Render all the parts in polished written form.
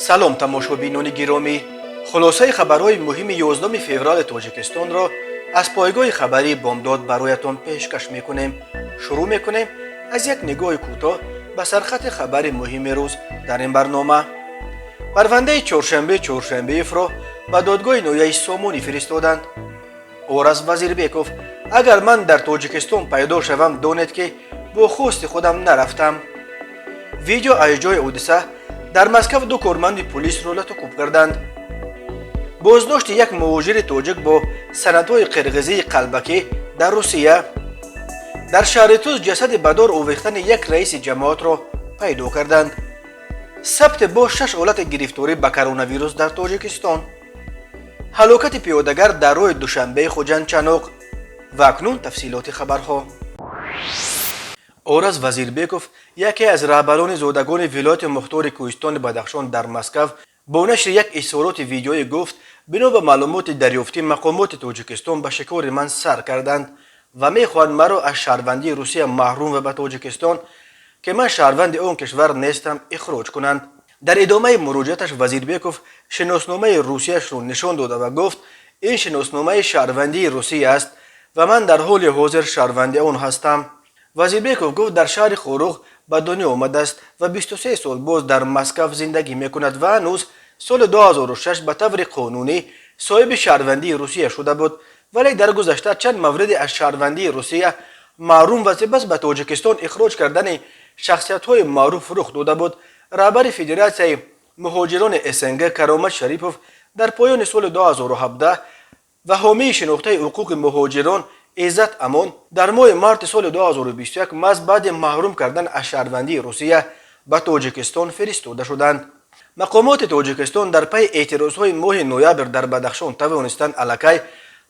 салом тамошобинони гиромӣ, хулосаи хабарҳои муҳими 11 феврали тоҷикистонро аз пойгоҳи хабари бомдод бароятон пешкаш мекунем. шурӯъ мекунем аз як нигоҳи кӯтоҳ ба сархати хабари муҳими рӯз дар ин барнома. парвандаи чоршанбеевро ба додгоҳи ноҳияи Сомонӣ фиристоданд. Ораз Вазирбеков: агар ман дар Тоҷикистон пайдо шавам, донед ки бо хости худам нарафтам. видео аз ҷои ҳодиса. дар Москав ду корманди пулисро латукуб карданд. боздошти як муҳоҷири тоҷик бо санадҳои қирғизии қалбакӣ дар Русия. дар шаҳри Туз ҷасади бадор овехтани як раиси ҷамоатро пайдо карданд. сабти бо 6 ҳолати гирифторӣ ба коронавирус дар Тоҷикистон. ҳалокати пиёдагар дар роҳи Душанбеи Хоҷандчаноқ. ва акнун тафсилоти хабарҳо. ораз Вазирбеков, яке аз раҳбарони зодагони вилояти мухтори Кӯҳистони Бадахшон дар Москав, бо нашри як изҳороти видеоӣ гуфт: бино ба маълумоти дарёфтӣ, мақомоти Тоҷикистон ба шикори ман сар карданд ва мехоҳанд маро аз шаҳрвандии Русия маҳрум ва ба Тоҷикистон, ки ман шаҳрванди он кишвар нестам, ихроҷ кунанд. дар идомаи муроҷиаташ Вазирбеков шиносномаи Русияшро нишон дода ва гуфт: ин шиносномаи шаҳрвандии Русия аст ва ман дар ҳоли ҳозир шаҳрванди он ҳастам. Вазирбеков гуфт дар шаҳри Хоруғ ба дунё омадааст ва 23 сол боз дар Москав зиндагӣ мекунад ва ҳанӯз соли 2006 ба таври қонунӣ соҳиби шаҳрвандии Русия шуда буд, вале дар гузашта чанд мавриди аз шаҳрвандии Русия маҳрум ва сипас ба Тоҷикистон ихроҷ кардани шахсиятҳои маъруф рух дода буд. раҳбари Федератсияи муҳоҷирони СНГ Каромат Шарипов дар поёни соли 2017 ва ҳомии шинохтаи ҳуқуқи муҳоҷирон Иззат Амон дар моҳи марти соли 2021 маҳз баъди маҳрум кардан аз шаҳрвандии Русия ба Тоҷикистон фиристода шуданд. мақомоти Тоҷикистон дар пайи эътирозҳои моҳи ноябр дар Бадахшон тавонистанд аллакай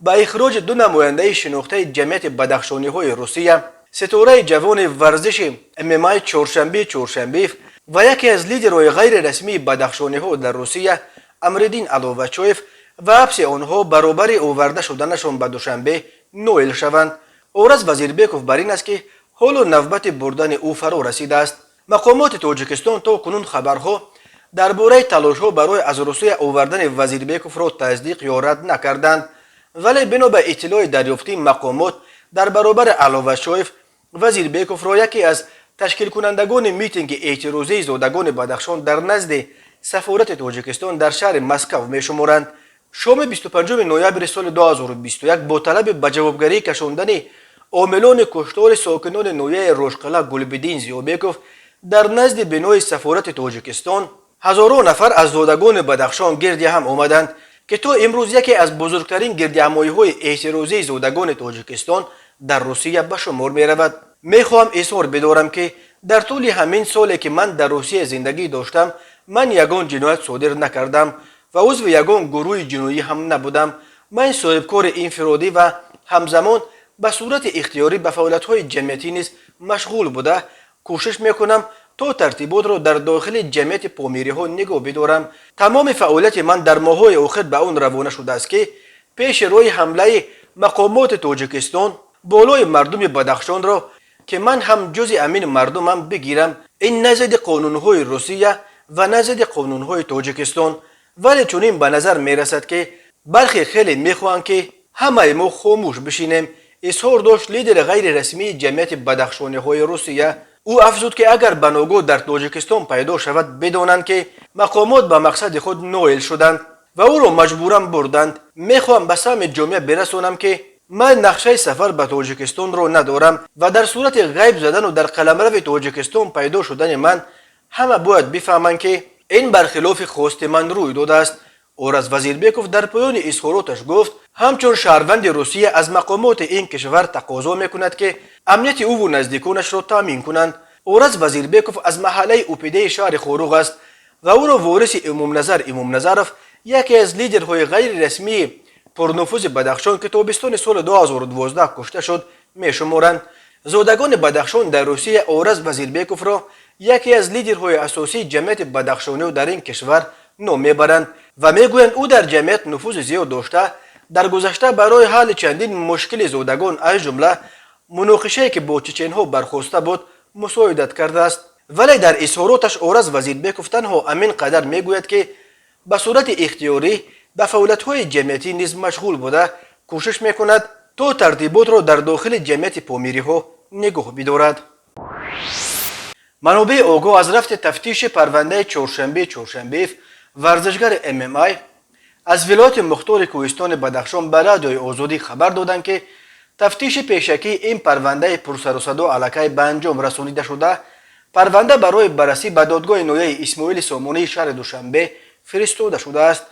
ба ихроҷи ду намояндаи шинохтаи ҷамъияти бадахшониҳои Русия, ситораи ҷавони варзиши ММА Чоршанбеев ва яке аз лидерҳои ғайрирасмии бадахшониҳо дар Русия Амриддин Аловачоев ва ҳабси онҳо баробари оварда шуданашон ба Душанбе ноил шаванд. ораз Вазирбеков бар ин аст ки ҳоло навбати бурдани ӯ фаро расидааст. мақомоти Тоҷикистон то кунун хабарҳо дар бораи талошҳо барои аз Русия овардани Вазирбековро тасдиқ ё рад накарданд, вале бино ба иттилои дарёфтии мақомот дар баробари Аловачоев, Вазирбековро яке аз ташкилкунандагони митинги эътирозии зодагони Бадахшон дар назди сафорати Тоҷикистон дар шаҳри Москав мешуморанд. шоми 25 ноябри соли 2021 бо талаби ба ҷавобгарӣ кашондани омилони куштори сокинони ноҳияи Рӯшқала Гулбиддин Зиёбеков дар назди бинои сафорати Тоҷикистон ҳазорон нафар аз зодагони Бадахшон гирди ҳам омаданд, ки то имрӯз яке аз бузургтарин гирдиҳамоиҳои эътирозии зодагони Тоҷикистон дар Русия ба шумор меравад. мехоҳам изҳор бидорам, ки дар тӯли ҳамин соле ки ман дар Русия зиндагӣ доштам, ман ягон ҷиноят содир накардам ва узви ягон гурӯҳи ҷиноӣ ҳам набудам. ман соҳибкори инфиродӣ ва ҳамзамон ба сурати ихтиёрӣ ба фаъолиятҳои ҷамъиятӣ низ машғул буда кӯшиш мекунам то тартиботро дар дохили ҷамъияти помириҳо нигоҳ бидорам. тамоми фаъолияти ман дар моҳҳои охир ба он равона шудааст, ки пеши рӯи ҳамлаи мақомоти Тоҷикистон болои мардуми Бадахшонро, ки ман ҳам ҷузъи амин мардумам, бигирам. ин на зидди қонунҳои Русия ва на зидди қонунҳои Тоҷикистон, вале чунин ба назар мерасад, ки бархе хеле мехоҳанд, ки ҳамаи мо хомӯш бишинем, изҳор дошт лидери ғайрирасмии ҷамъияти бадахшониҳои Русия. ӯ афзуд, ки агар ба ногоҳ дар Тоҷикистон пайдо шавад, бидонанд, ки мақомот ба мақсади худ ноил шуданд ва ӯро маҷбуран бурданд. мехоҳам ба сами ҷомеа бирасонам, ки ман нақшаи сафар ба Тоҷикистонро надорам ва дар сурати ғайб задану дар қаламрави Тоҷикистон пайдо шудани ман ҳама бояд бифаҳманд, ки ин бархилофи хости ман рӯй додааст. ораз Вазирбеков дар поёни изҳороташ гуфт: ҳамчун шаҳрванди Русия аз мақомоти ин кишвар тақозо мекунад, ки амнияти ӯву наздиконашро таъмин кунанд. ораз Вазирбеков аз маҳаллаи Упидаи шаҳри Хоруғ аст ва ӯро вориси Имомназар Имомназаров, яке аз лидерҳои ғайрирасмии пурнуфузи Бадахшон, ки тобистони соли 2012 кушта шуд, мешуморанд. зодагони Бадахшон дар Русия ораз Вазирбековро яке аз лидерҳои асосии ҷамъияти бадахшониҳо дар ин кишвар ном мебаранд ва мегӯянд ӯ дар ҷамъият нуфузи зиёд дошта, дар гузашта барои ҳалли чандин мушкили зодагон аз ҷумла муноқишае ки бо чеченҳо бархоста буд, мусоидат кардааст. ولی در اظهاراتش عرض وزیربکوف تنها امین قدر میگوید که به صورت اختیاری به فعالیت‌های جمعیتی نیز مشغول بوده کوشش میکند تا ترتیبات را در داخل جمعیت پامیری‌ها نگاه بدارد. منابع آگاه از رفت تفتیش پرونده چهارشنبه ورزشگر MMA از ولایت مختار کوهستان بدخشان به رادیوی آزادی خبر دادند که تفتیش پیشکی این پرونده پرسر و صدا علاقه به انجام رسانیده شده. پرونده برای بررسی به دادگاه نویه اسماعیل سامانی شهر دوشنبه فرستاده شده است.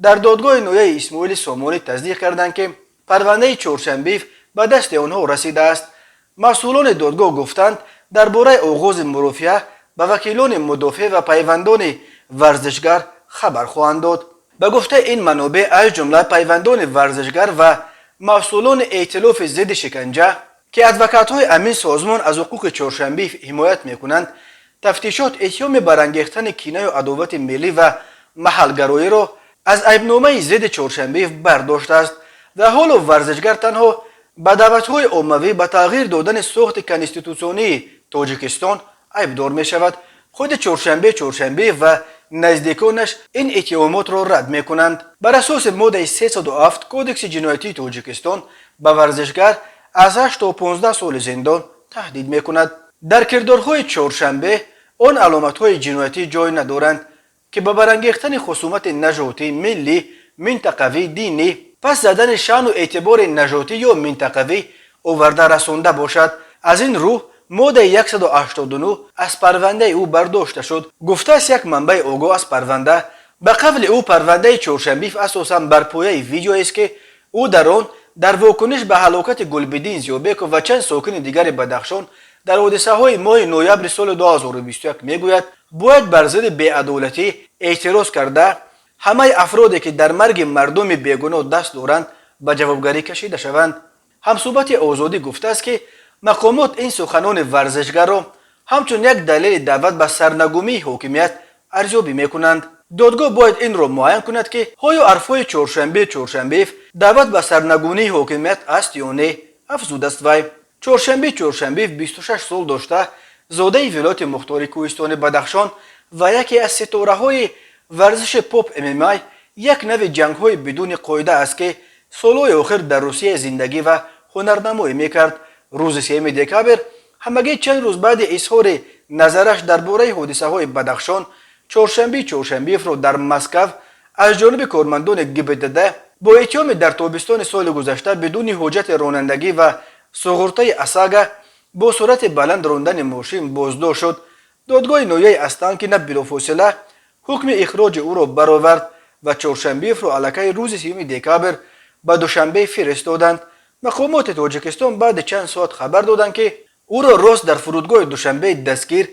در دادگاه نویه اسماعیل سامانی تصدیق کردند که پرونده چهارشنبه به دست آنها رسیده است. مسئولان دادگاه گفتند درباره آغاز مرافعه به وکیلان مدافع و پیوندان ورزشگر خبر خواهند داد. به گفته این منابع از جمله پیوندان ورزشگر و مسئولان ائتلاف ضد شکنجه که ادوکات‌های امین سازمان از حقوق چهارشنبه حمایت می‌کنند، تفتیشات اتهام برانگیختن کینه و عداوت ملی و محلگرایی را از عیبنامه ضد چهارشنبه برداشته است و حالا ورزشگر تنها به دعوت‌های عمومی به تغییر دادن ساخت کنستیتوسیونی تاجیکستان عیبدار می‌شود. خود چهارشنبه و نزدیکانش این اتهامات را رد می‌کنند. بر اساس ماده 307 کودکس جنایتی تاجیکستان به ورزشگر از 8 تا 15 سال زندان تهدید می‌کند. در کردارهای چهارشنبه آن علامت‌های جنایتی جای ندارند که به برانگیختن خصومت نژادی، ملی، منطقوی، دینی، پس زدن شأن و اعتبار نژادی یا منطقوی آورده رسانده باشد. از این رو ماده 189 از پرونده او برداشته شد. گفته است یک منبع آگاه از پرونده به قول او پرونده چهارشنبه اساساً بر پایه ویدیو است که او در آن در واکنش به هلاکت گلبدین زیابکوف و چند ساکن دیگر بدخشان در حادثه های ماه نوامبر سال 2021 میگوید باید بر ضد بی‌عدالتی اعتراض کرده همه افرادی که در مرگ مردم بیگناه دست دارند به جوابگری کشیده شوند. همصحبت آزادی گفته است که مقامات این سخنان ورزشگر را همچون یک دلیل دعوت به سرنگونی حاکمیت ارزیابی میکنند. دادگاه باید این را معاین کند که آیا حرفهای چهارشنبه دعوت به سرنگونی حاکمیت است یا نه. افزوده است وی چهارشنبه 26 سال داشته، زاده ولایت مختار کوهستان بدخشان و یکی از ستاره‌های ورزش پاپ MMA یک نوع جنگ‌های بدون قاعده است که سالهای آخر در روسیه زندگی و هنرنمایی میکرد. روز 3 دکامبر همگی چند روز بعد اظهار نظرش درباره حادثه‌های بدخشان چهارشنبه را در مسکو از جانب کارمندان گبدده با اتهام در تابستان سال گذشته بدون حجت رانندگی و سوغورته اساگا با سرعت بلند راندن ماشین بازداشت شد. دادگاه نویه استانکینا بلافاصله حکم اخراج او را برآورد و چهارشنبه را علاقه روز 3 دکامبر به دوشنبه فرستادند. مقامات تاجیکستان بعد چند ساعت خبر دادند که او را راست در فرودگاه دوشنبه دستگیر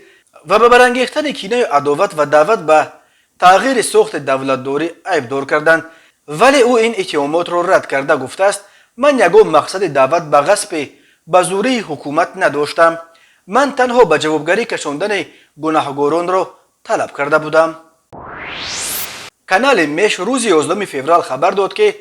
و به برانگیختن کینه و عداوت و دعوت به تغییر ساخت دولتداری عیبدار کردند. ولی او این اتهامات را رد کرده گفته است من یگان مقصد دعوت به غصب به زوری حکومت نداشتم. من تنها به جوابگری کشاندن گناهکاران را طلب کرده بودم. کانال مش روز 11 فوریه خبر داد که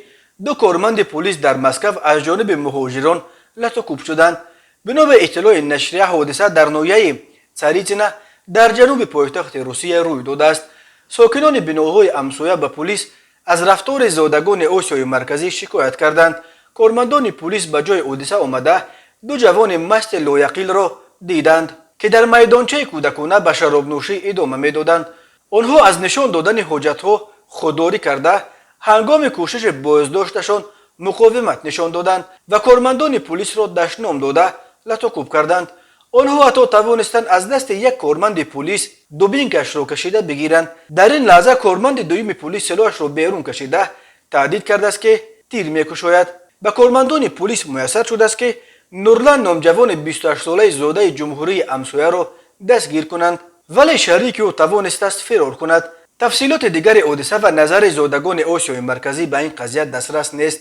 2 کارمند پلیس در مسکو از جانب مهاجران لطوکوب شدند. بنا به اطلاع نشریه حادثه در ناحیه تساریتینا در جنوب پایتخت روسیه روی داده است. ساکنان بناهای همسایه به پلیس از رفتار زادگان آسیای مرکزی شکایت کردند. کارمندان پلیس به جای حادثه آمده 2 جوان مست لایقیل را دیدند که در میدانچه کودکانه به شراب نوشی ادامه میدادند. آنها از نشان دادن حجت‌ها خودداری کرده هنگام کوشش بازداشتشان مقاومت نشان دادند و کارمندان پلیس را دشنام داده لطوکوب کردند. آنها حتی توانستند از دست یک کارمند پلیس دوبینکش را کشیده بگیرند. در این لحظه کارمند دوم پلیس سلاحش را بیرون کشیده تهدید کرده است که تیر میکشاید. به کارمندان پلیس میسر شده است که نورلند نامجوان 28 ساله زاده جمهوری همسایه را دستگیر کنند، ولی شریک او توانسته است فرار کند. تفصیلات دیگر حادثه و نظر زادگان آسیای مرکزی به این قضیه دسترس نیست.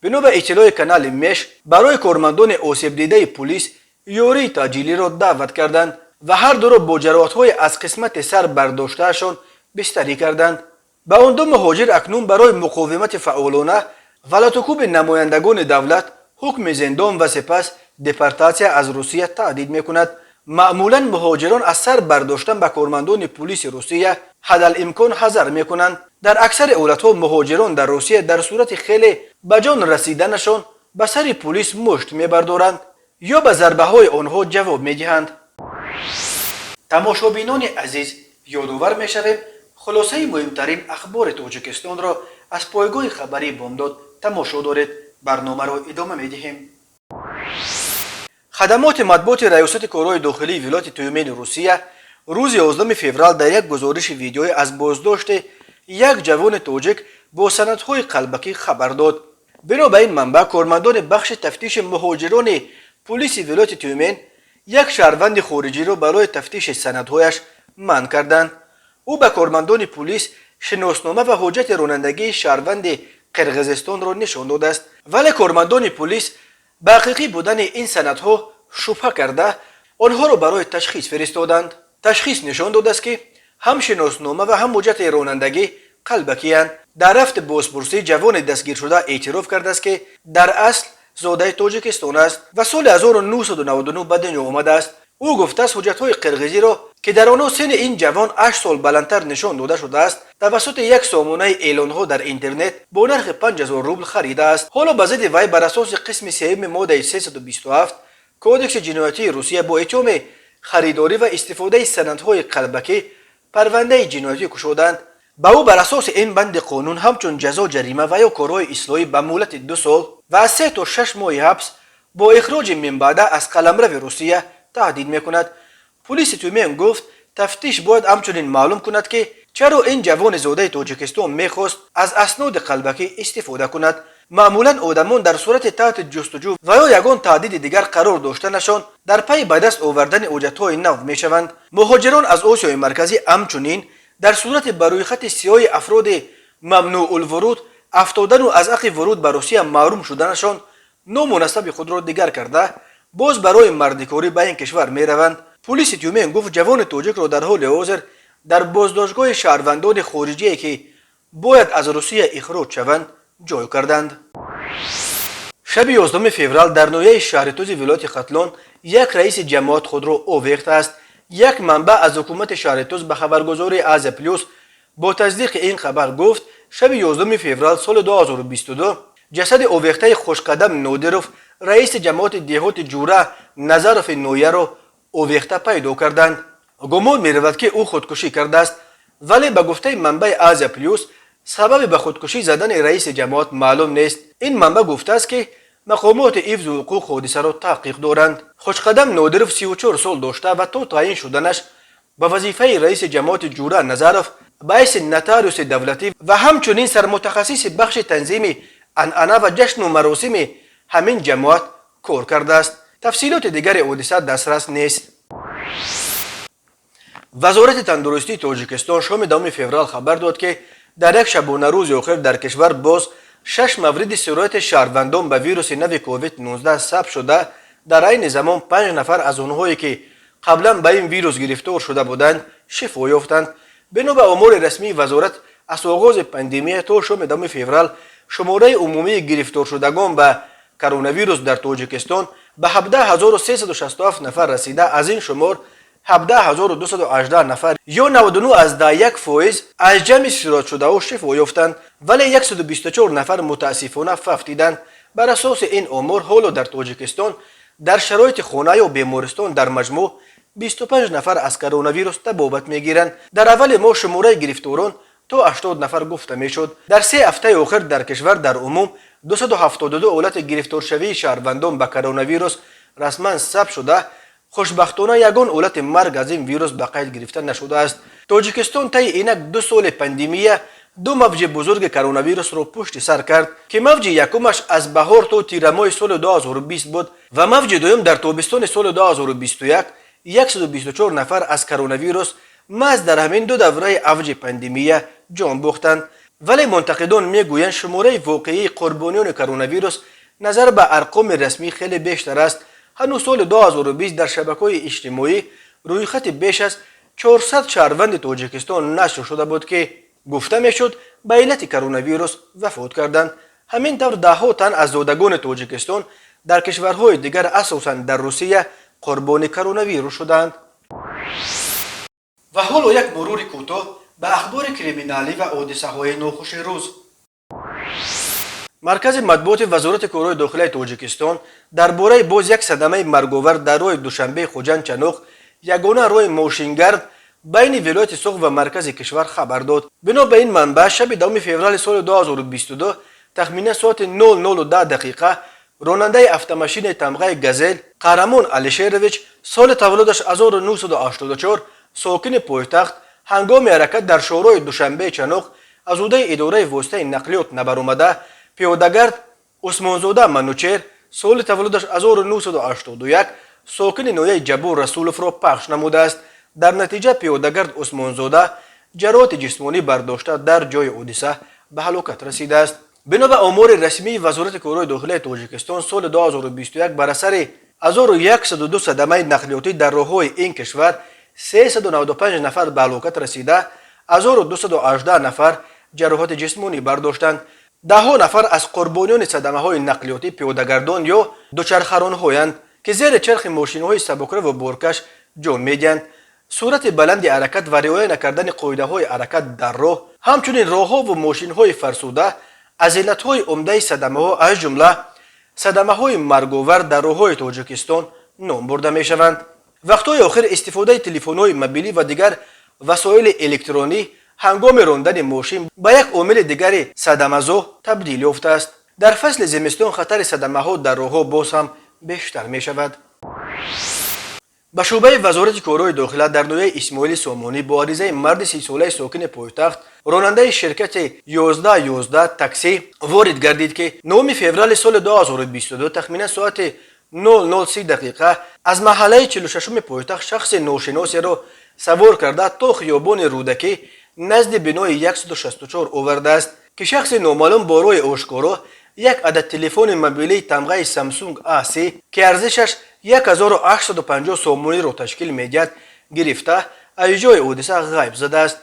بنا به اطلاع کانال مش برای کارمندان آسیب دیده پلیس یوری تاجیلی را دعوت کردند و هر دو را با جراحت‌های از قسمت سر برداشتهشان بستری کردند. به آن 2 مهاجر اکنون برای مقاومت فعالانه و لطوکوب نمایندگان دولت حکم زندان و سپس دپورتاسیا از روسیه تهدید میکند. معمولا مهاجران از سر برداشتن به کارمندان پلیس روسیه حدالامکان حذر میکنند. در اکثر حالتها مهاجران در روسیه در صورت خیلی به جان رسیدنشان به سر پلیس مشت میبردارند یا به ضربه های آنها جواب میدهند. تماشابینان عزیز، یادآور میشویم خلاصه مهمترین اخبار تاجیکستان را از پایگاه خبری بامداد تماشا دارید. برنامه را ادامه میدهیم. خدمات مطبوعات ریاست کارهای داخلی ولایت تیومن روسیه روز 11 فوریه در یک گزارش ویدیویی از بازداشت یک جوان تاجیک با سندهای قلبکی خبر داد. بنا به این منبع کارمندان بخش تفتیش مهاجران پلیس ولایت تیومن یک شهروند خارجی را برای تفتیش سندهایش منع کردند. او به کارمندان پلیس شناسنامه و حجت رانندگی شهروند قرقیزستان را نشان داده است، ولی کارمندان پلیس به حقیقی بودن این سندها شبهه کرده آنها را برای تشخیص فرستادند. تشخیص نشان داده است که هم شناسنامه و هم حجت رانندگی قلبکی اند. در رفت بازپرسی جوان دستگیر شده اعتراف کرده است که در اصل زاده تاجیکستان است و سال 1999 به دنیا آمده است. او گفته است حجت‌های قرقیزی را که در آنها سن این جوان 8 سال بلندتر نشان داده شده است توسط یک سامانه اعلان‌ها در اینترنت با نرخ 5000 روبل خریده است. حالا به ضد وی بر اساس قسم سوم ماده 327 کودکس جنایتی روسیه با اتهام خریداری و استفاده سندهای قلبکی پرونده جنایتی گشودند. با او بر اساس این بند قانون همچون جزا جریمه و یا کارهای اصلاحی به مهلت 2 سال و از 3 تا 6 ماه حبس با اخراج من بعد از قلمرو روسیه تهدید میکند. پلیس تیومن گفت تفتیش باید همچنین معلوم کند که چرا این جوان زاده تاجیکستان میخواست از اسناد قلبکی استفاده کند. معمولا آدمان در صورت تحت جستجو و یا یگان تهدید دیگر قرار داشتنشان در پی به دست آوردن حجت‌های نو میشوند. مهاجران از آسیای مرکزی همچنین در صورت بروی خط سیاه افراد ممنوع الورود افتادن و از حق ورود به روسیه محروم شدنشان نامناسب خود را دیگر کرده باز برای مردکاری به این کشور می روند. پلیس تیومن گفت جوان تاجیک را در حال حاضر در بازداشتگاه شهروندان خارجی که باید از روسیه اخراج شوند جای کردند. شب 11 فوریه در نویه شهرتوز ولایت ختلان یک رئیس جماعت خود را آویخته است. یک منبع از حکومت شهرتوز به خبرگزاری از پلیوس با تصدیق این خبر گفت شب 11 فوریه سال 2022 جسد آویخته خوشقدم نادروف رئیس جماعت دهات جوره نظروف نویه را آویخته پیدا کردند. گمان می رود که او خودکشی کرده است، ولی به گفته منبع از پلیوس سبب به خودکشی زدن رئیس جماعت معلوم نیست. این منبع گفته است که مقامات حفظ حقوق حادثه را تحقیق دارند. خوشقدم نادروف 34 سال داشته و تا تعیین شدنش به وظیفه رئیس جماعت جوره نظروف به حیث نتاریوس دولتی و همچنین سرمتخصص بخش تنظیم عنعنه و جشن و مراسم همین جماعت کار کرده است. تفصیلات دیگر حادثه دسترس نیست. وزارت تندرستی تاجیکستان شام 2 فوریه خبر داد که در یک شبانه روز آخر در کشور باز 6 مورد سرایت شهروندان به ویروس نو کووید 19 ثبت شده. در این زمان 5 نفر از آنهایی که قبلا به این ویروس گرفتار شده بودند شفا یافتند. بنا به آمار رسمی وزارت از آغاز پاندمی تا شام 2 فوریه شماره عمومی گرفتار شدگان به کرونا ویروس در تاجیکستان به 17367 نفر رسیده. از این شمار 17218 نفر یا 99.1% از جمع سرایت شده و شفا یافتند، ولی 124 نفر متاسفانه فوتیدند. بر اساس این آمار حالا در تاجیکستان در شرایط خانه یا بیمارستان در مجموع 25 نفر از کرونا ویروس تبابت میگیرند. در اول ماه شماره گرفتاران تا 80 نفر گفته میشد. در 3 هفته آخر در کشور در عموم 272 حالت گرفتار شوی شهروندان به کرونا ویروس رسما ثبت شده. خوشبختانه یگان حالت مرگ از این ویروس به قید گرفته نشده است. تاجیکستان طی اینک 2 سال پاندمی 2 موج بزرگ کرونا ویروس را پشت سر کرد که موج یکمش از بهار تا تیر ماه سال 2020 بود و موج دوم در تابستان سال 2021 124 نفر از کرونا ویروس محض در همین 2 دوره اوج پاندمی جان باختند. ولی منتقدان میگویند شماره واقعی قربانیان کرونا ویروس نظر به ارقام رسمی خیلی بیشتر است. هنوز سال 2020 در شبکه‌های اجتماعی روی خط بیش از 400 شهروند تاجیکستان نشر شده بود که گفته میشد به علت کرونا ویروس وفات کردند. همینطور 10 تن از زادگان تاجیکستان در کشورهای دیگر اساساً در روسیه قربانی کرونا ویروس شدند. و حالا یک مرور کوتاه به اخبار کریمینالی و حادثه‌های ناخوش روز. مرکز مطبوعات وزارت کارهای داخلی تاجیکستان درباره باز یک صدمه مرگ‌آور در راه دوشنبه خوجند چنوق یگانه راه ماشینگرد بین ولایت سوق و مرکز کشور خبر داد. بنا به این منبع شب 2 فوریه سال 2022 تخمیناً ساعت 00:10 دقیقه راننده افت-ماشین تمغه گزل قهرمان علیشیرویچ سال تولدش 1984 ساکن پایتخت هنگام حرکت در شورای دوشنبه چنوق از عهده اداره واسطه نقلیات نبرآمده پیاده‌گرد عثمانزاده منوچهر سال تولدش 1981 ساکن نویه جبور رسولوف را پخش نموده است. در نتیجه پیاده‌گرد عثمانزاده جراحت جسمانی برداشته در جای حادثه به هلاکت رسیده است. بنا به آمار رسمی وزارت کارهای داخلی تاجیکستان سال 2021 بر اثر 1102 صدمه نقلیاتی در راه‌های این کشور 395 نفر به هلاکت رسیده، 1218 نفر جراحت جسمانی برداشتند. 10 نفر از قربانیان صدمه‌های نقلیاتی پیاده‌گردان یا دوچرخه‌ران‌هایند که زیر چرخ ماشین‌های سبکرو و بارکش جان می‌دهند. سرعت بلند حرکت و رعایت نکردن قاعده‌های حرکت در راه، همچنین راه‌ها و ماشین‌های فرسوده از علت‌های عمده صدمه‌ها از جمله صدمه‌های مرگ‌آور در راه‌های تاجیکستان نام برده می‌شوند. وقت‌های آخر استفاده تلفن‌های موبیلی و دیگر وسایل الکترونی هنگام راندن ماشین به یک عامل دیگر صدمه‌زا تبدیل یافته است. در فصل زمستان خطر صدمه‌ها در راه‌ها باز هم بیشتر می‌شود. به شعبه وزارت کارهای داخلی در نویه اسماعیل سامانی با عریضه مرد 30 ساله ساکن پایتخت راننده شرکت 1111 تاکسی وارد گردید که 9 فوریه سال 2022 تخمیناً ساعت 00:30 دقیقه از محله 46 پایتخت شخص ناشناسی را سوار کرده تا خیابان رودکی نزد بنای 164 آورده است که شخص نامعلوم با رای آشکارا یک عدد تلفن موبیلی تمغه سامسونگ A3 که ارزشش 1850 سومونی را تشکیل می‌دهد گرفته از جای حادثه غیب زده است.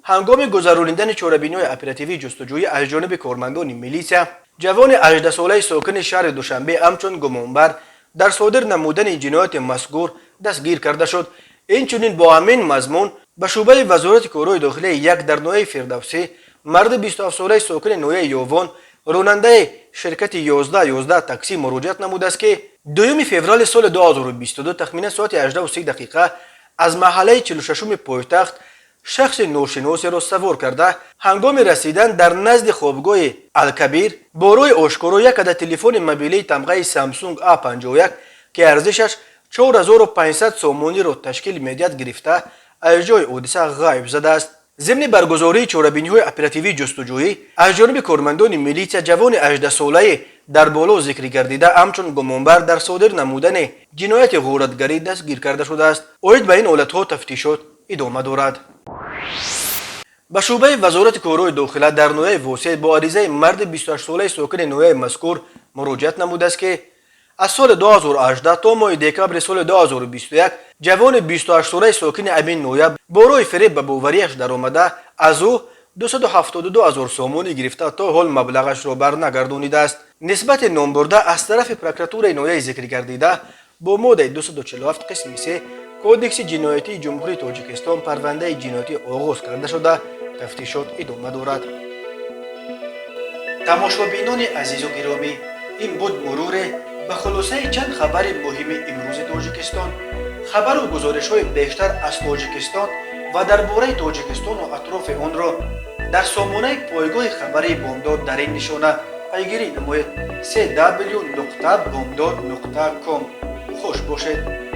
هنگام گذراندن چاره‌بینی اپراتیوی جستجویی از جانب کارمندان میلیسیا جوان 18 ساله ساکن شهر دوشنبه همچون گمانبر در صادر نمودن جنایت مذکور دستگیر کرده شد. اینچنین با همین مضمون به شعبه وزارت کارهای داخلی یک در نویه فردوسی مرد 27 ساله ساکن نویه یووان راننده شرکت 1111 تاکسی مراجعت نموده است که 2 فوریه سال 2022 تخمیناً ساعت 18:30 دقیقه از محله 46 پایتخت شخص ناشناسی را سوار کرده هنگام رسیدن در نزد خوابگاه الکبیر با روی آشکارا یک عدد تلفن موبیلی تمغه سامسونگ A51 که ارزشش 4500 سومونی را تشکیل می‌دهد گرفته از جای حادثه غیب زده است. ضمن برگزاری چاره‌بینی‌های اپراتیوی جستجویی از جانب کارمندان میلیسیا جوان 18 ساله در بالا ذکر گردیده همچون گمانبر در صادر نمودن جنایت غارتگری دستگیر کرده شده است. اوید به این حالت‌ها تفتیشات ادامه دارد. به شعبه وزارت کارهای داخلی در نویه واسط با عریضه مرد 28 ساله ساکن نویه مذکور مراجعت نموده است که از سال 2018 تا ماه دکبر سال 2021 جوان 28 ساله ساکن امین نویه با روی فریب به باوریش در آمده از او 272,000 سومونی گرفته تا حال مبلغش را برنگردانیده است. نسبت نام برده از طرف پروکراتور نویه ذکر گردیده با ماده 247 قسم 3 کودکس جنایتی جمهوری تاجیکستان پرونده جنایتی آغاز کرده شده تفتیشات ادامه دارد. تماشابینان عزیز و گرامی، این بود مرور به خلاصه چند خبر مهم امروز تاجیکستان. خبر و گزارش‌های بیشتر از تاجیکستان و درباره تاجیکستان و اطراف آن را در سامانه پایگاه خبری بامداد در این نشانه پیگیری نمایید: www.bomdad.com. خوش باشید.